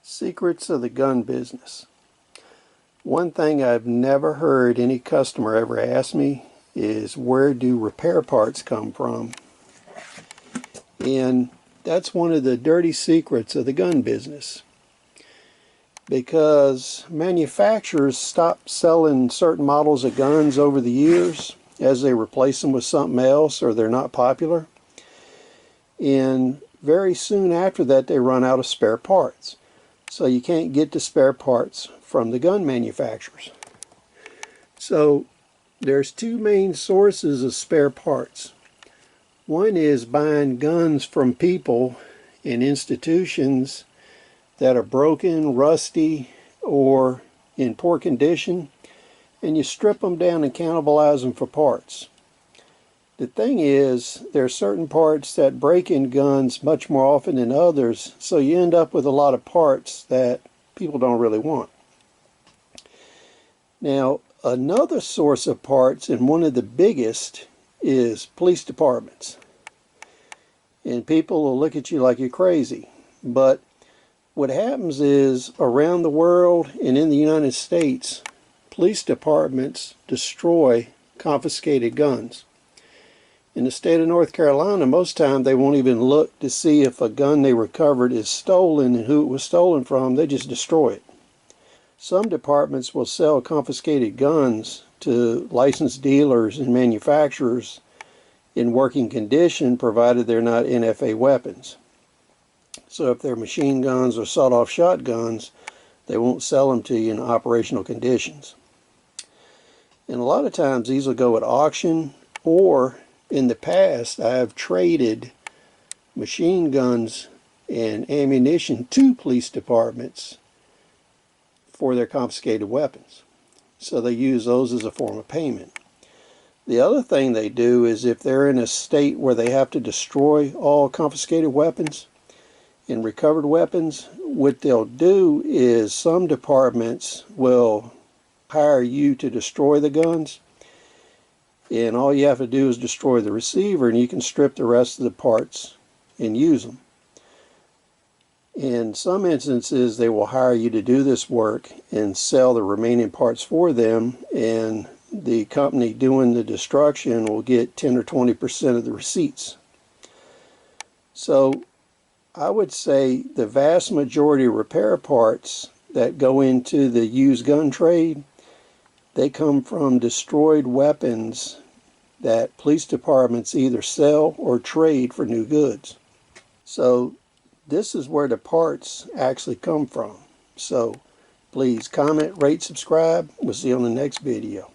Secrets of the gun business. One thing I've never heard any customer ever ask me is, where do repair parts come from? And that's one of the dirty secrets of the gun business, because manufacturers stop selling certain models of guns over the years as they replace them with something else, or they're not popular, and very soon after that they run out of spare parts. So you can't get the spare parts from the gun manufacturers. So there's two main sources of spare parts. One is buying guns from people and institutions that are broken, rusty, or in poor condition, and you strip them down and cannibalize them for parts. The thing is, there are certain parts that break in guns much more often than others, so you end up with a lot of parts that people don't really want. Now, another source of parts, and one of the biggest, is police departments. And people will look at you like you're crazy. But what happens is, around the world and in the United States, police departments destroy confiscated guns. In the state of North Carolina, most times they won't even look to see if a gun they recovered is stolen and who it was stolen from. They just destroy it. Some departments will sell confiscated guns to licensed dealers and manufacturers in working condition, provided they're not NFA weapons. So if they're machine guns or sawed-off shotguns, they won't sell them to you in operational conditions. And a lot of times these will go at auction, or in the past I have traded machine guns and ammunition to police departments for their confiscated weapons. So they use those as a form of payment. The other thing they do is, if they're in a state where they have to destroy all confiscated weapons and recovered weapons, what they'll do is some departments will hire you to destroy the guns, and all you have to do is destroy the receiver, and you can strip the rest of the parts and use them. In some instances, they will hire you to do this work and sell the remaining parts for them, and the company doing the destruction will get 10 or 20% of the receipts. So I would say the vast majority of repair parts that go into the used gun trade, they come from destroyed weapons that police departments either sell or trade for new goods. So this is where the parts actually come from. So please comment, rate, subscribe. We'll see you on the next video.